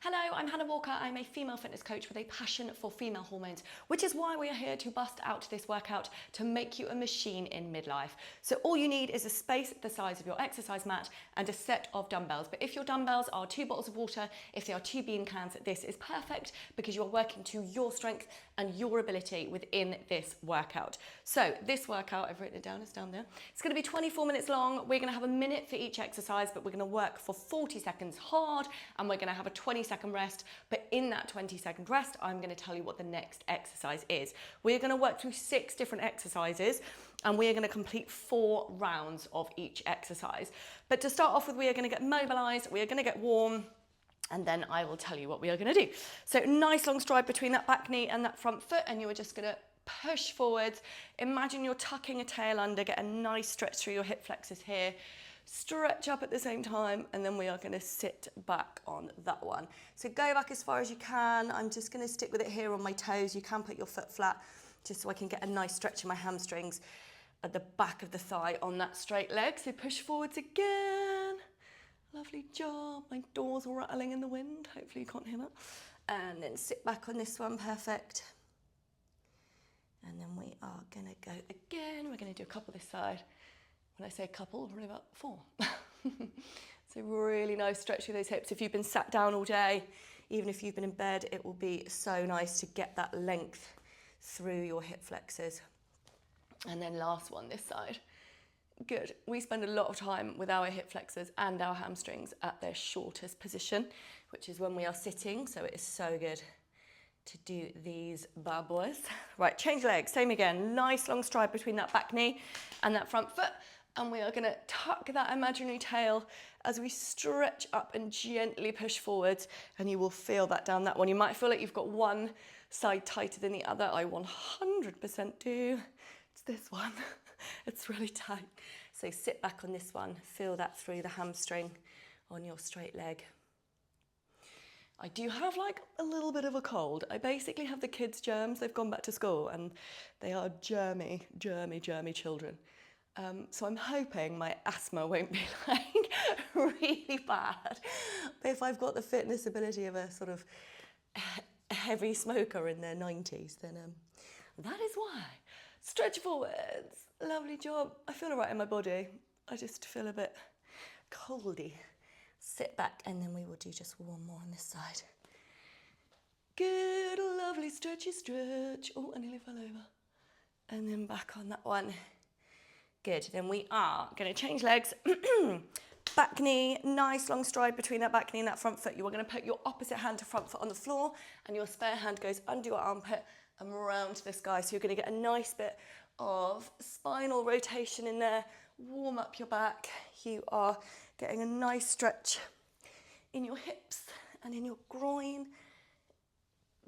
Hello, I'm Hannah Walker. I'm a female fitness coach with a passion for female hormones, which is why we are here to bust out this workout to make you a machine in midlife. So all you need is a space the size of your exercise mat and a set of dumbbells. But if your dumbbells are 2 bottles of water, if they are 2 bean cans, this is perfect because you're working to your strength and your ability within this workout. So this workout, I've written it down, it's down there. It's going to be 24 minutes long. We're going to have a minute for each exercise, but we're going to work for 40 seconds hard and we're going to have a 20-second rest. But in that 20-second rest, I'm going to tell you what the next exercise is. We're going to work through 6 different exercises and we are going to complete 4 rounds of each exercise. But to start off with, we are going to get mobilized, we are going to get warm, and then I will tell you what we are going to do. So nice long stride between that back knee and that front foot, and you are just going to push forwards. Imagine you're tucking a tail under, get a nice stretch through your hip flexors here. Stretch up at the same time, and then we are going to sit back on that one. So go back as far as you can. I'm just going to stick with it here on my toes. You can put your foot flat just so I can get a nice stretch in my hamstrings at the back of the thigh on that straight leg. So push forwards again. Lovely job. My doors are rattling in the wind. Hopefully you can't hear that. And then sit back on this one. Perfect. And then we are going to go again. We're going to do a couple this side. When I say a couple, probably about 4. So really nice stretch through those hips. If you've been sat down all day, even if you've been in bed, it will be so nice to get that length through your hip flexors. And then last one this side. Good. We spend a lot of time with our hip flexors and our hamstrings at their shortest position, which is when we are sitting. So it is so good to do these bad boys. Right, change legs, same again. Nice long stride between that back knee and that front foot. And we are going to tuck that imaginary tail as we stretch up and gently push forwards. And you will feel that down that one. You might feel like you've got one side tighter than the other. I 100% do. It's this one. It's really tight. So sit back on this one. Feel that through the hamstring on your straight leg. I do have like a little bit of a cold. I basically have the kids' germs. They've gone back to school and they are germy children. So I'm hoping my asthma won't be like really bad. But if I've got the fitness ability of a sort of heavy smoker in their 90s, then that is why. Stretch forwards. Lovely job. I feel all right in my body. I just feel a bit coldy. Sit back and then we will do just one more on this side. Good, lovely stretchy stretch. Oh, I nearly fell over. And then back on that one. Good, then we are going to change legs. Back knee, nice long stride between that back knee and that front foot. You are going to put your opposite hand to front foot on the floor and your spare hand goes under your armpit and round to the sky. So you're going to get a nice bit of spinal rotation in there. Warm up your back. You are getting a nice stretch in your hips and in your groin.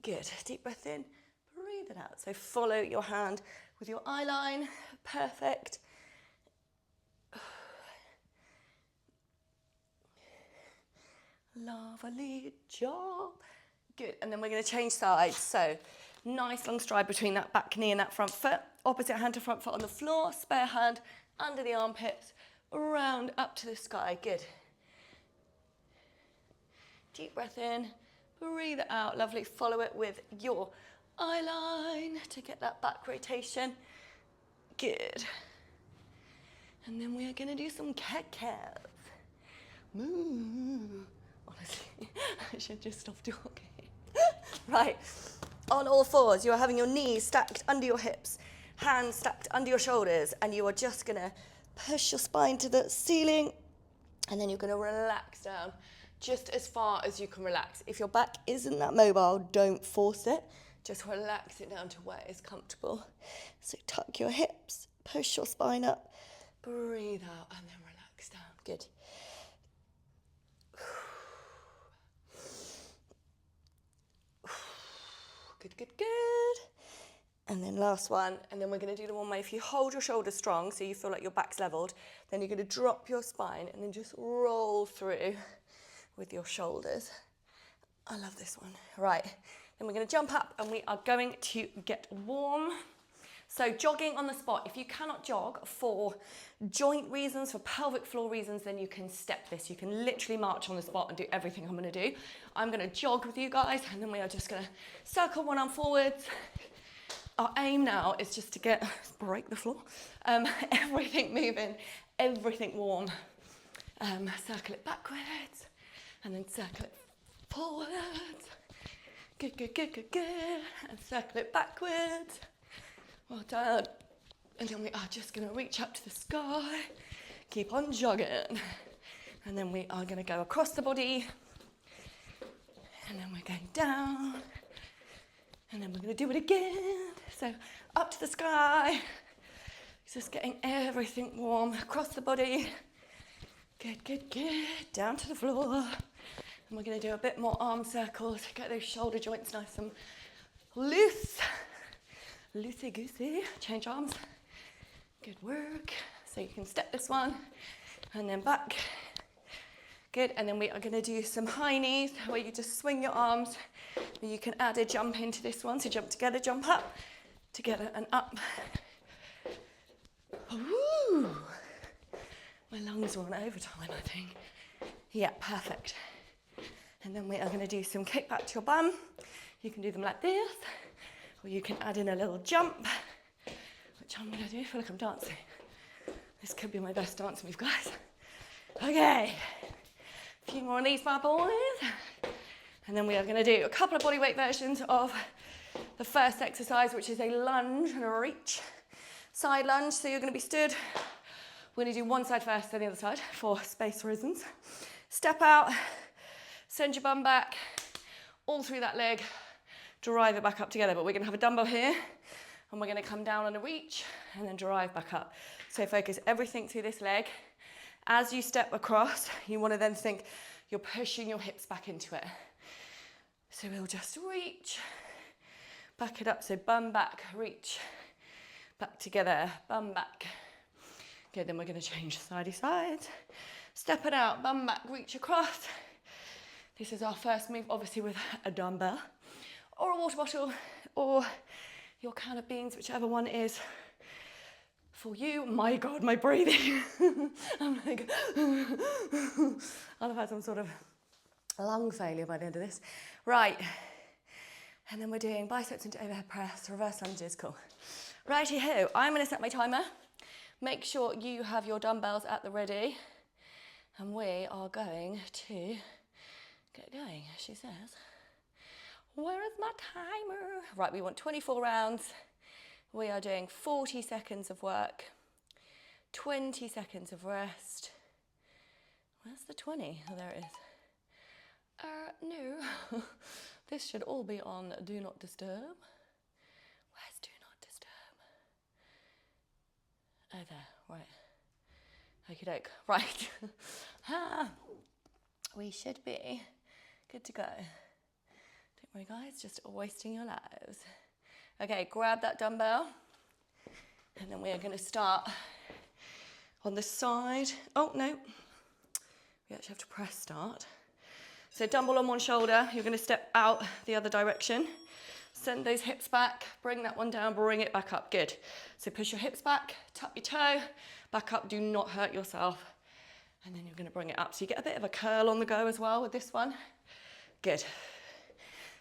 Good. Deep breath in, breathe it out. So follow your hand with your eye line. Perfect. Lovely job. Good. And then we're going to change sides. So nice long stride between that back knee and that front foot. Opposite hand to front foot on the floor. Spare hand under the armpits. Round up to the sky. Good. Deep breath in. Breathe it out. Lovely. Follow it with your eye line to get that back rotation. Good. And then we are going to do some cat-cats. Moo. Honestly, I should just stop talking. Right. On all fours, you are having your knees stacked under your hips, hands stacked under your shoulders, and you are just going to push your spine to the ceiling, and then you're going to relax down just as far as you can relax. If your back isn't that mobile, don't force it. Just relax it down to where it's comfortable. So tuck your hips, push your spine up, breathe out, and then relax down. Good. Good, good, good. And then last one, and then we're going to do the one where if you hold your shoulders strong, so you feel like your back's leveled, then you're going to drop your spine and then just roll through with your shoulders. I love this one. Right, then we're going to jump up and we are going to get warm. So jogging on the spot, if you cannot jog for joint reasons, for pelvic floor reasons, then you can step this. You can literally march on the spot and do everything I'm going to do. I'm going to jog with you guys, and then we are just going to circle one arm forwards. Our aim now is just to break the floor, everything moving, everything warm. Circle it backwards, and then circle it forwards. Good, good, good, good, good. And circle it backwards. Well done. And then we are just going to reach up to the sky. Keep on jogging. And then we are going to go across the body. And then we're going down. And then we're going to do it again. So up to the sky. Just getting everything warm across the body. Good, good, good. Down to the floor. And we're going to do a bit more arm circles. Get those shoulder joints nice and loose. Loosey-goosey. Change arms. Good work. So you can step this one. And then back. Good. And then we are going to do some high knees where you just swing your arms. You can add a jump into this one. So jump together, jump up. Together and up. Woo! My lungs are on overtime, I think. Yeah, perfect. And then we are going to do some kick back to your bum. You can do them like this, or you can add in a little jump, which I'm going to do. I feel like I'm dancing. This could be my best dance move, guys. Okay, a few more of these bad boys. And then we are going to do a couple of bodyweight versions of the first exercise, which is a lunge and a reach. Side lunge, so you're going to be stood. We're going to do one side first, then the other side for space reasons. Step out, send your bum back, all through that leg, drive it back up together. But we're going to have a dumbbell here, and we're going to come down on a reach, and then drive back up. So focus everything through this leg. As you step across, you want to then think you're pushing your hips back into it. So we'll just reach, back it up, so bum back, reach, back together, bum back. Good, then we're going to change sidey sides. Step it out, bum back, reach across. This is our first move, obviously with a dumbbell or a water bottle or your can of beans, whichever one is for you. My God, my breathing. I'm like, I'll have had some sort of lung failure by the end of this. Right, and then we're doing biceps into overhead press, reverse lunges, cool. Righty-ho, I'm going to set my timer. Make sure you have your dumbbells at the ready. And we are going to get going, she says. Where is my timer? Right, we want 24 rounds. We are doing 40 seconds of work, 20 seconds of rest. Where's the 20? Oh, there it is. No. This should all be on Do Not Disturb. Where's Do Not Disturb? Oh, there, right. Okie doke, right. We should be good to go. Don't worry, guys, just wasting your lives. Okay, grab that dumbbell. And then we are going to start on the side. Oh, no. We actually have to press start. So dumbbell on one shoulder, you're going to step out the other direction. Send those hips back, bring that one down, bring it back up, good. So push your hips back, tap your toe, back up, do not hurt yourself. And then you're going to bring it up. So you get a bit of a curl on the go as well with this one. Good.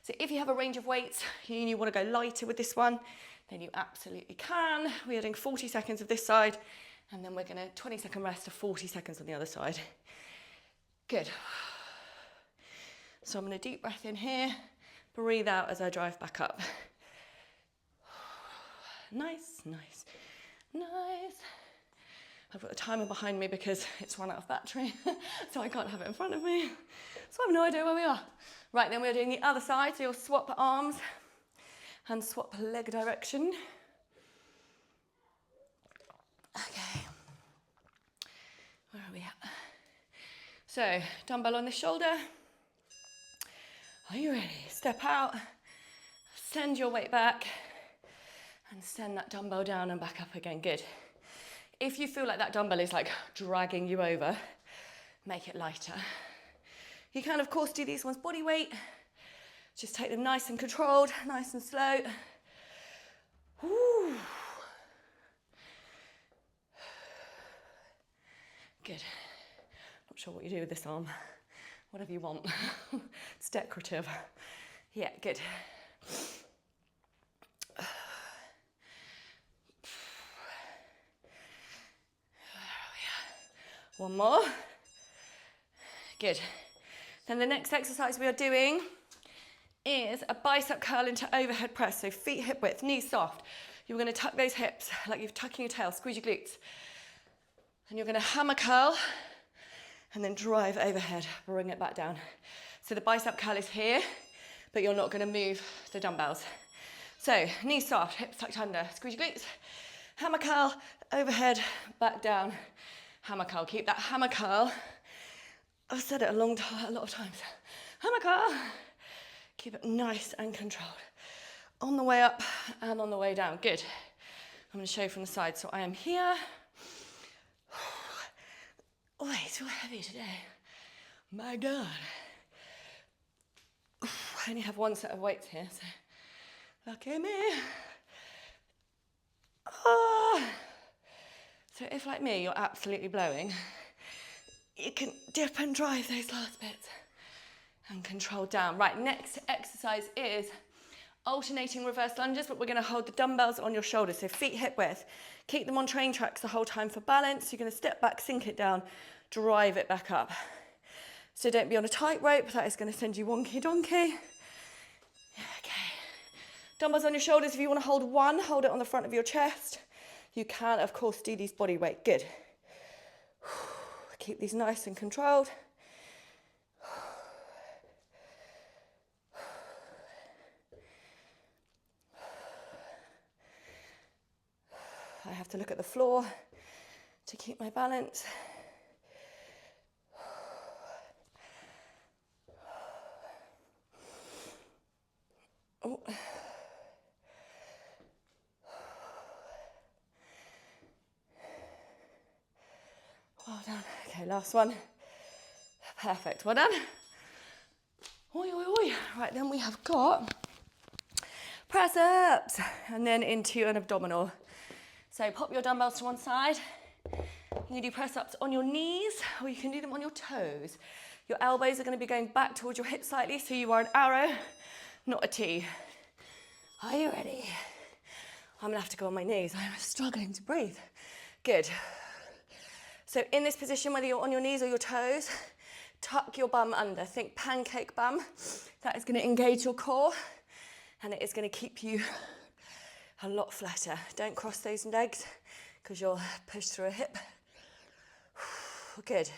So if you have a range of weights and you want to go lighter with this one, then you absolutely can. We are doing 40 seconds of this side, and then we're going to 20-second rest of 40 seconds on the other side. Good. So I'm going to deep breath in here, breathe out as I drive back up. Nice, nice, nice. I've got the timer behind me because it's run out of battery, so I can't have it in front of me. So I have no idea where we are. Right, then we're doing the other side, so you'll swap arms and swap leg direction. Okay. Where are we at? So, dumbbell on the shoulder. Are you ready? Step out, send your weight back, and send that dumbbell down and back up again. Good. If you feel like that dumbbell is like dragging you over, make it lighter. You can, of course, do these ones body weight. Just take them nice and controlled, nice and slow. Woo. Good. Not sure what you do with this arm. Whatever you want. It's decorative. Yeah, good. One more. Good. Then the next exercise we are doing is a bicep curl into overhead press. So feet hip width, knees soft. You're going to tuck those hips like you're tucking your tail, squeeze your glutes. And you're going to hammer curl and then drive overhead, bring it back down. So the bicep curl is here, but you're not going to move the dumbbells. So knees soft, hips tucked under, squeeze your glutes, hammer curl, overhead, back down, hammer curl. Keep that hammer curl. I've said it a lot of times. Hammer curl. Keep it nice and controlled. On the way up and on the way down. Good. I'm going to show you from the side. So I am here. Oh, it's too heavy today. My God. I only have one set of weights here, so lucky me. Oh. So if, like me, you're absolutely blowing, you can dip and drive those last bits and control down. Right, next exercise is alternating reverse lunges, but we're going to hold the dumbbells on your shoulders. So feet hip width. Keep them on train tracks the whole time for balance. You're going to step back, sink it down, drive it back up. So don't be on a tight rope. That is going to send you wonky donkey. Okay. Dumbbells on your shoulders. If you want to hold one, hold it on the front of your chest. You can, of course, do these body weight. Good. Keep these nice and controlled. I have to look at the floor to keep my balance. Oh. Well done. Okay, last one. Perfect. Well done. Oi, oi, oi. Right, then we have got press ups and then into an abdominal. So pop your dumbbells to one side. You can do press ups on your knees or you can do them on your toes. Your elbows are going to be going back towards your hips slightly, so you are an arrow, not a T. Are you ready? I'm going to have to go on my knees. I'm struggling to breathe. Good. So in this position, whether you're on your knees or your toes, tuck your bum under. Think pancake bum. That is going to engage your core and it is going to keep you a lot flatter. Don't cross those legs because you'll push through a hip. Good.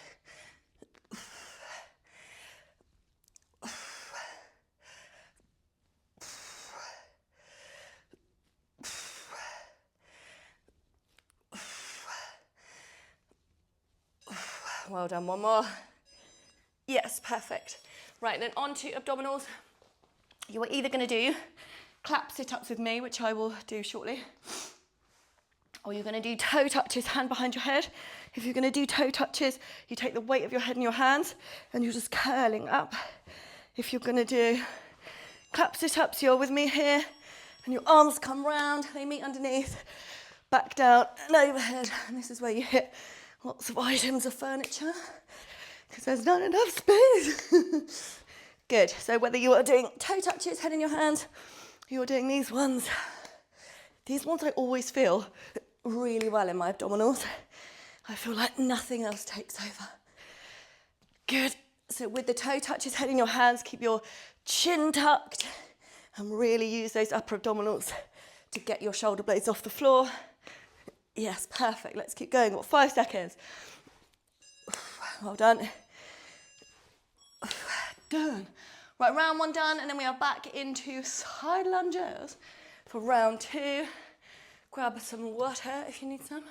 Well done, one more. Yes, perfect. Right, then on to abdominals. You are either going to do clap sit-ups with me, which I will do shortly, or you're going to do toe touches, hand behind your head. If you're going to do toe touches, you take the weight of your head in your hands and you're just curling up. If you're going to do clap sit-ups, you're with me here and your arms come round, they meet underneath, back down and overhead. And this is where you hit lots of items of furniture because there's not enough space. Good. So whether you are doing toe touches, head in your hands, you're doing these ones I always feel really well in my abdominals. I feel like nothing else takes over. Good. So with the toe touches, head in your hands, keep your chin tucked and really use those upper abdominals to get your shoulder blades off the floor. Yes, perfect. Let's keep going. Got 5 seconds. Well done. Done. Right, round 1 done, and then we are back into side lunges for round 2. Grab some water if you need some.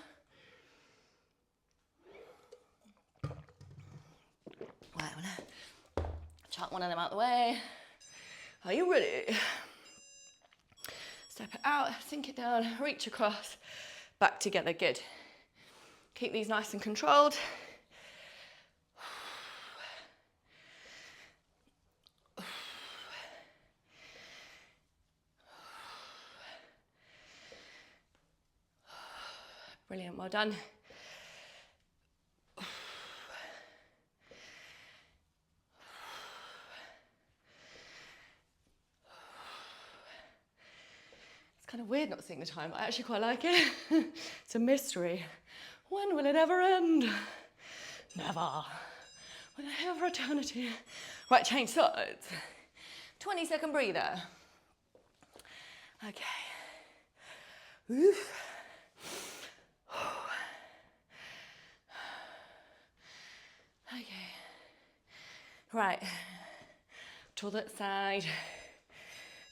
Right, I'm gonna chuck one of them out the way. Are you ready? Step it out, sink it down, reach across, back together. Good. Keep these nice and controlled. Brilliant, well done. kind of weird not seeing the time, but I actually quite like it. It's a mystery. When will it ever end? Never. Will it ever eternity? Right, change sides. 20-second breather. Okay. Oof. Okay. Right. To that side.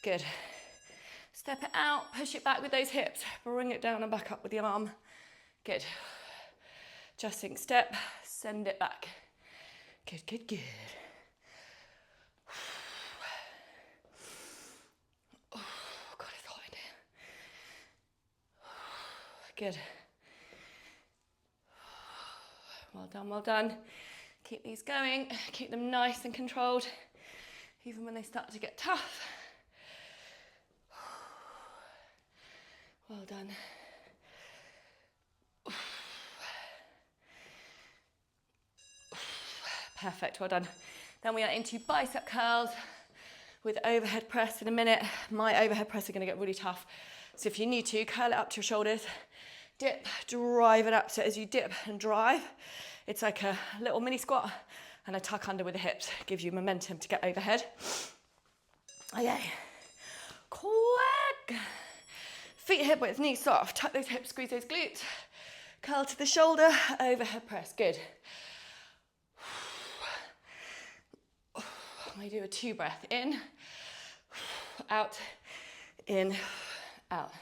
Good. Step it out, push it back with those hips. Bring it down and back up with the arm. Good. Adjusting step, send it back. Good, good, good. Oh, God, it's hot in here. Good. Well done, well done. Keep these going, keep them nice and controlled, even when they start to get tough. Well done. Perfect, well done. Then we are into bicep curls with overhead press in a minute. My overhead press are gonna get really tough. So if you need to, curl it up to your shoulders, dip, drive it up. So as you dip and drive, it's like a little mini squat and a tuck under with the hips. Gives you momentum to get overhead. Okay, quick. Feet hip width, knees soft. Tuck those hips, squeeze those glutes. Curl to the shoulder, overhead press, good. We do a 2 breath, in, out, in, out.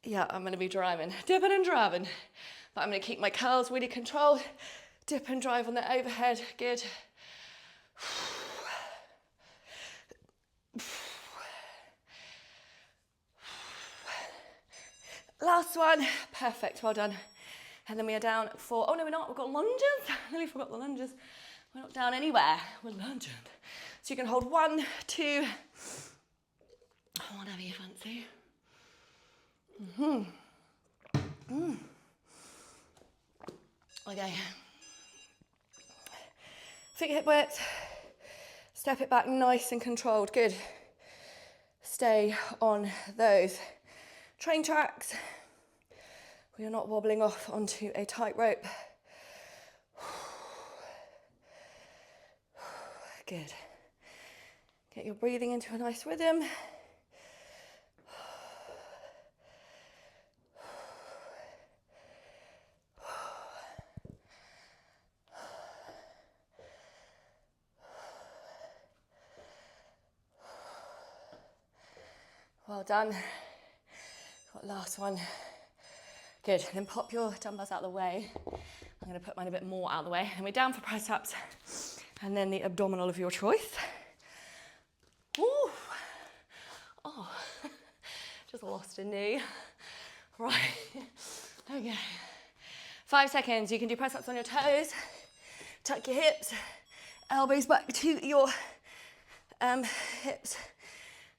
Yeah, I'm gonna be driving, dipping and driving, but I'm gonna keep my curls really controlled. Dip and drive on the overhead, good. Last one, perfect, well done. And then we are down for, oh no we're not, we've got lunges. I nearly forgot the lunges. We're not down anywhere, we're lunging. So you can hold 1, 2, whatever you fancy. Okay. Feet hip width, step it back nice and controlled, good. Stay on those train tracks. We are not wobbling off onto a tightrope. Good. Get your breathing into a nice rhythm. Well done. Got last one. Good, then pop your dumbbells out of the way. I'm gonna put mine a bit more out of the way. And we're down for press ups. And then the abdominal of your choice. Ooh. Oh, just lost a knee. Right, okay. 5 seconds, you can do press ups on your toes. Tuck your hips, elbows back to your hips.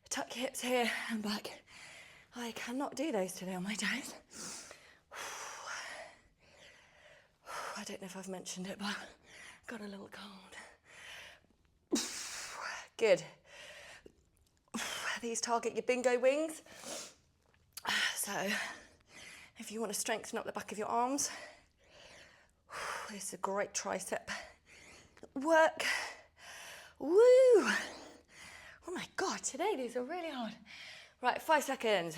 Tuck your hips here and back. I cannot do those today on my days. I don't know if I've mentioned it, but I've got a little cold. Good. These target your bingo wings. So if you want to strengthen up the back of your arms, this is a great tricep work. Woo! Oh my God, today these are really hard. Right, 5 seconds.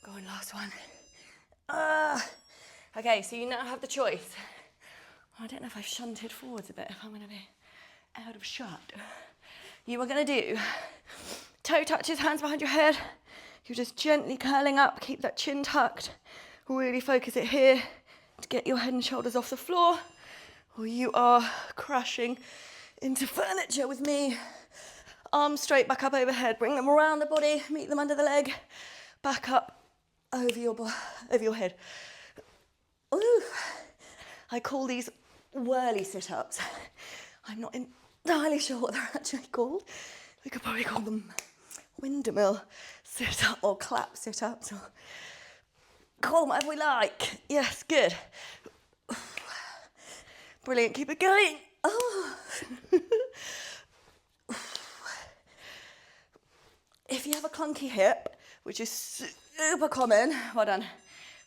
Going last one. Okay, so you now have the choice. I don't know if I've shunted forwards a bit, if I'm gonna be out of shot. You are gonna do toe touches, hands behind your head. You're just gently curling up, keep that chin tucked. Really focus it here to get your head and shoulders off the floor. Or you are crashing into furniture with me. Arms straight back up overhead, bring them around the body, meet them under the leg, back up over your head. Ooh. I call these whirly sit-ups. I'm not entirely sure what they're actually called. We could probably call them windmill sit-up or clap sit-ups, or call them whatever we like. Yes, good. Brilliant, keep it going. Oh. If you have a clunky hip, which is super common, well done.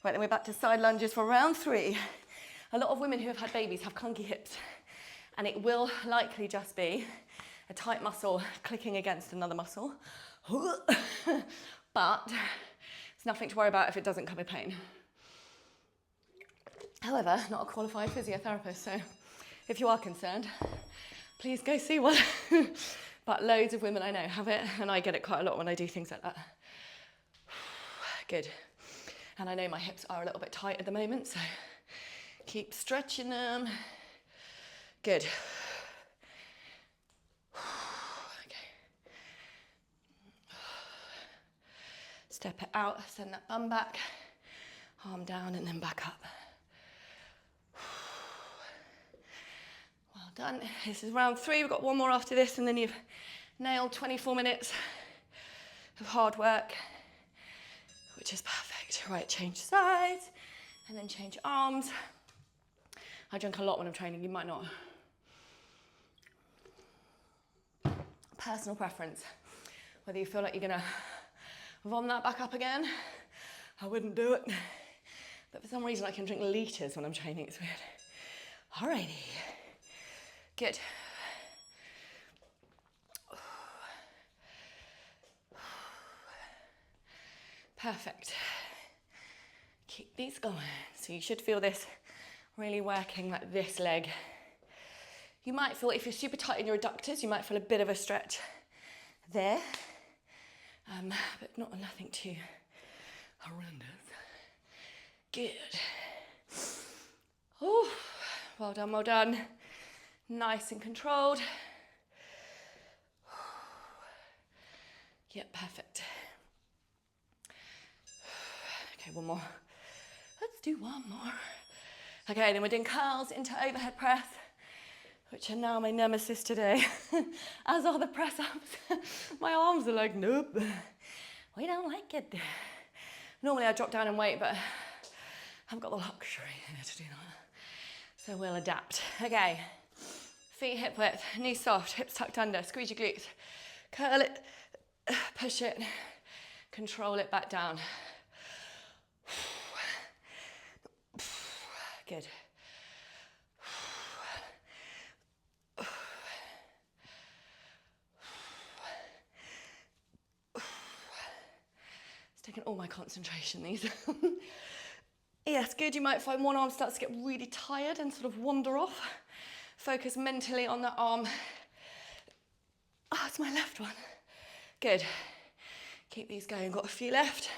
Right, then we're back to side lunges for round 3. A lot of women who have had babies have clunky hips, and it will likely just be a tight muscle clicking against another muscle. But it's nothing to worry about if it doesn't come with pain. However, not a qualified physiotherapist, so if you are concerned, please go see one. But loads of women I know have it, and I get it quite a lot when I do things like that. Good. And I know my hips are a little bit tight at the moment, so keep stretching them. Good. Okay. Step it out, send that bum back, arm down and then back up. Well done. This is round 3. We've got one more after this, and then you've nailed 24 minutes of hard work, which is perfect. Right, change sides and then change arms. I drink a lot when I'm training, you might not. Personal preference. Whether you feel like you're gonna vom that back up again, I wouldn't do it. But for some reason I can drink litres when I'm training, it's weird. Alrighty. Good. Perfect. Keep these going. So you should feel this really working like this leg. You might feel, if you're super tight in your adductors, you might feel a bit of a stretch there. But nothing too horrendous. Good. Oh, well done, well done. Nice and controlled. Yep, perfect. Okay, one more. Let's do one more. Okay, then we're doing curls into overhead press, which are now my nemesis today, as are the press-ups. My arms are like, nope, we don't like it. Normally I drop down in weight, but I haven't got the luxury to do that. So we'll adapt. Okay, feet hip width, knees soft, hips tucked under, squeeze your glutes. Curl it, push it, control it back down. Good. It's taken all my concentration, these. Yes, good. You might find one arm starts to get really tired and sort of wander off. Focus mentally on that arm. Ah, it's my left one. Good. Keep these going. Got a few left.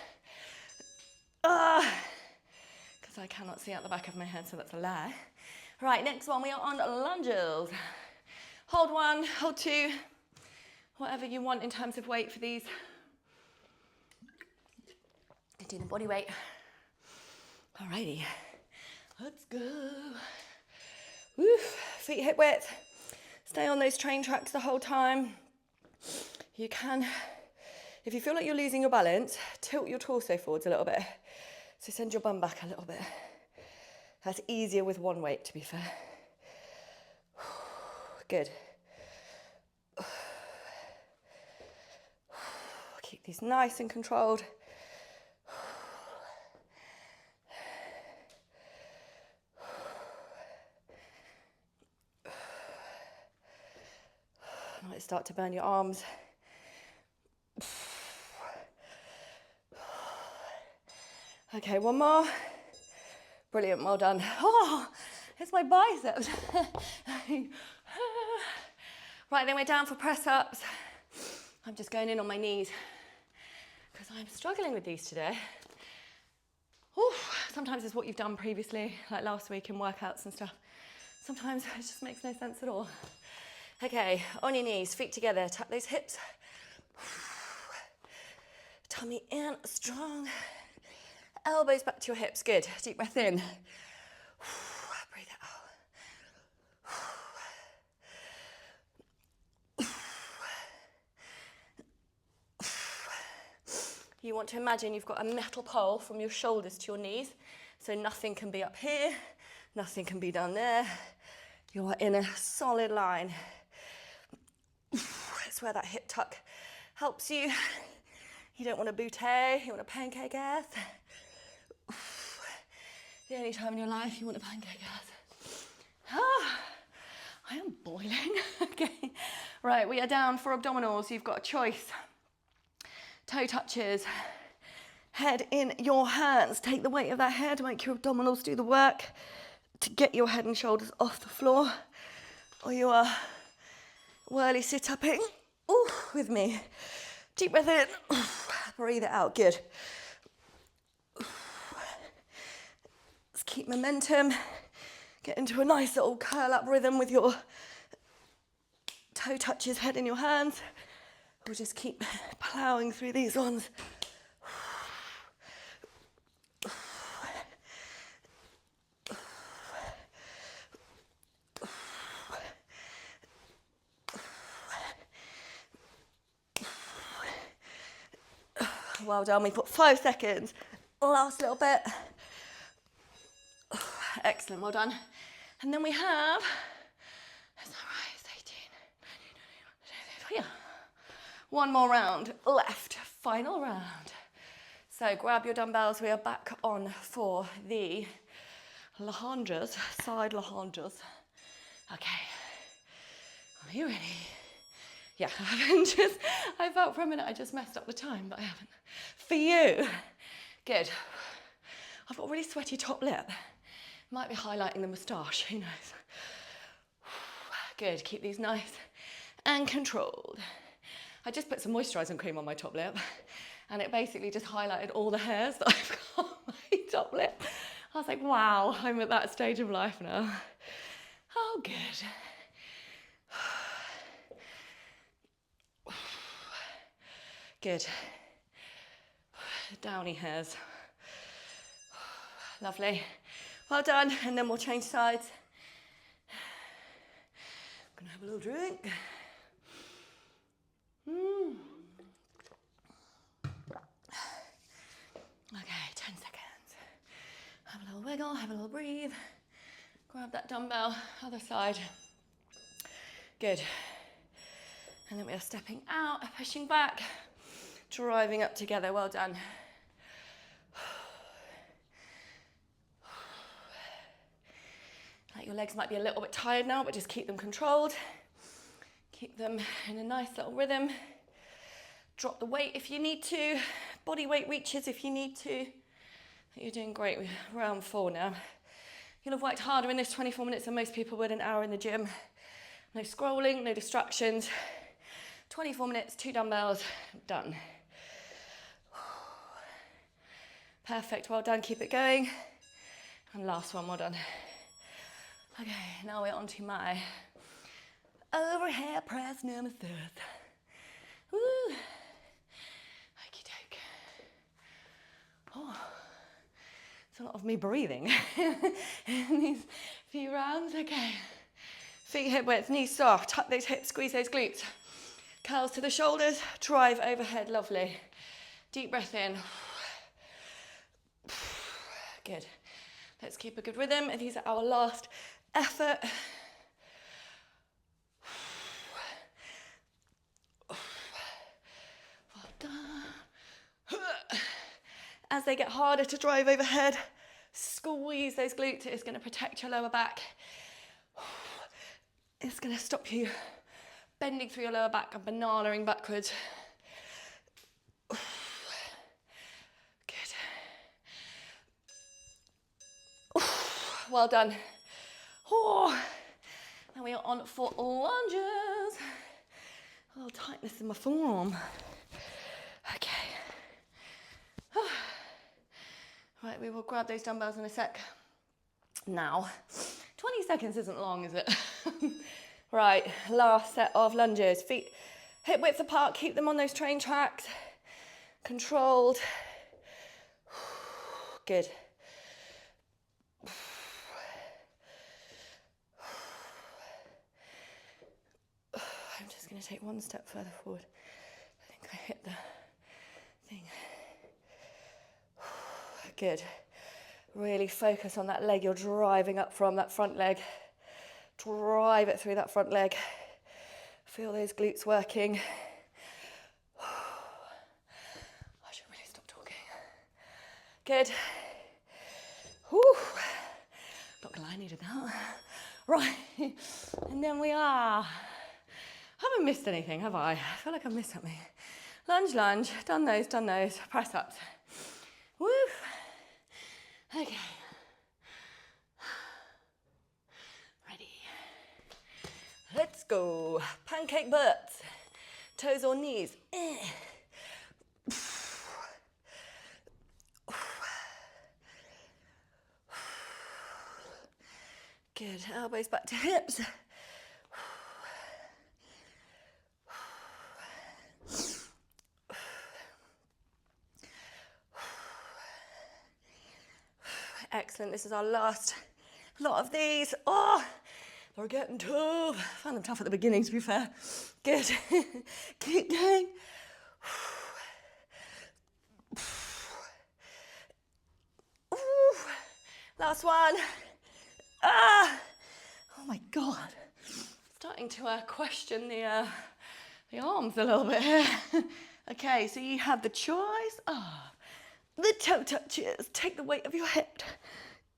Because I cannot see out the back of my head, so that's a lie. Right, next one, we are on lunges. Hold 1, hold 2, whatever you want in terms of weight for these. Do the body weight. Alrighty, let's go. Woo. Feet hip width. Stay on those train tracks the whole time. You can, if you feel like you're losing your balance, tilt your torso forwards a little bit. So send your bum back a little bit. That's easier with one weight, to be fair. Good. Keep these nice and controlled. Might start to burn your arms. Okay, one more. Brilliant, well done. Oh, it's my biceps. Right, then we're down for press-ups. I'm just going in on my knees because I'm struggling with these today. Ooh, sometimes it's what you've done previously, like last week in workouts and stuff. Sometimes it just makes no sense at all. Okay, on your knees, feet together, tuck those hips. Tummy in, strong. Elbows back to your hips, good. Deep breath in. Breathe out. You want to imagine you've got a metal pole from your shoulders to your knees, so nothing can be up here, nothing can be down there. You're in a solid line. It's where that hip tuck helps you. You don't want a bootay, you want a pancake ass. The only time in your life you want a pancake ass. I am boiling. Okay, right, we are down for abdominals. You've got a choice. Toe touches, head in your hands. Take the weight of that head, make your abdominals do the work to get your head and shoulders off the floor. Or you are whirly sit-upping with me. Deep breath in, breathe it out, good. Let's keep momentum. Get into a nice little curl-up rhythm with your toe touches, head in your hands. We'll just keep ploughing through these ones. Well done, we've got 5 seconds. Last little bit. Excellent, well done. And then we have, is that right, it's 18. Yeah. One more round left, final round. So grab your dumbbells, we are back on for the lunges, side lunges. Okay, are you ready? Yeah, I felt for a minute I just messed up the time, but I haven't. For you, good. I've got a really sweaty top lip. Might be highlighting the moustache, who knows? Good, keep these nice and controlled. I just put some moisturising cream on my top lip and it basically just highlighted all the hairs that I've got on my top lip. I was like, wow, I'm at that stage of life now. Oh, good. Good. Downy hairs. Lovely. Well done, and then we'll change sides. I'm gonna have a little drink. Okay, 10 seconds. Have a little wiggle, have a little breathe. Grab that dumbbell, other side. Good. And then we are stepping out, pushing back, driving up together. Well done. Like your legs might be a little bit tired now, but just keep them controlled. Keep them in a nice little rhythm. Drop the weight if you need to. Body weight reaches if you need to. You're doing great. We're round 4 now. You'll have worked harder in this 24 minutes than most people would an hour in the gym. No scrolling, no distractions. 24 minutes, 2 dumbbells, done. Perfect, well done, keep it going. And last one, well done. Okay, now we're on to my overhead press number 3. Woo! Okey doke. Oh, it's a lot of me breathing in these few rounds. Okay, feet hip width, knees soft, tuck those hips, squeeze those glutes. Curls to the shoulders, drive overhead, lovely. Deep breath in. Good. Let's keep a good rhythm. And these are our last effort. Well done. As they get harder to drive overhead, squeeze those glutes. It's going to protect your lower back. It's going to stop you bending through your lower back and bananaing backwards. Good. Well done. Oh, now we are on for lunges. A little tightness in my forearm. Okay. Right, we will grab those dumbbells in a sec. Now, 20 seconds isn't long, is it? Right, last set of lunges. Feet hip width apart, keep them on those train tracks. Controlled. Good. I'm just going to take one step further forward. I think I hit the thing. Good. Really focus on that leg you're driving up from, that front leg. Drive it through that front leg. Feel those glutes working. I should really stop talking. Good. Whew. Not gonna lie, I needed that. Right, and then we are. Haven't missed anything, have I? I feel like I've missed something. Lunge, lunge, done those, press ups. Woo. Okay. Ready. Let's go. Pancake butts. Toes or knees. Good, elbows back to hips. Excellent, this is our last lot of these. Oh, they're getting tough. I found them tough at the beginning, to be fair. Good, keep going. Last one. Ah, oh my God. Starting to question the arms a little bit here. Okay, so you have the choice. The toe touches. Take the weight of your head.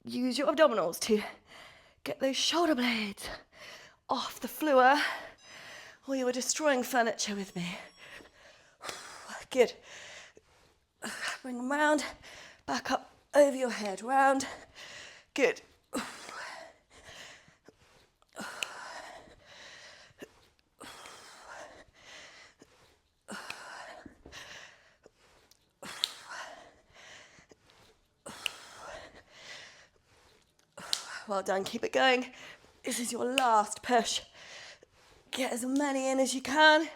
Use your abdominals to get those shoulder blades off the floor, or you were destroying furniture with me. Good. Bring them round, back up over your head, round. Good. Well done, keep it going. This is your last push. Get as many in as you can.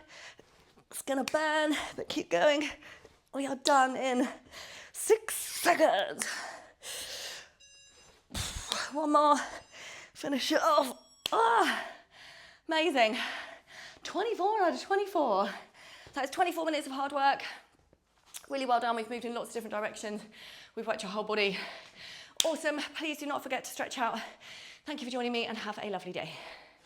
It's gonna burn, but keep going. We are done in 6 seconds. One more, finish it off. Amazing. 24 out of 24. That's 24 minutes of hard work. Really well done. We've moved in lots of different directions. We've worked your whole body. Awesome. Please do not forget to stretch out. Thank you for joining me and have a lovely day.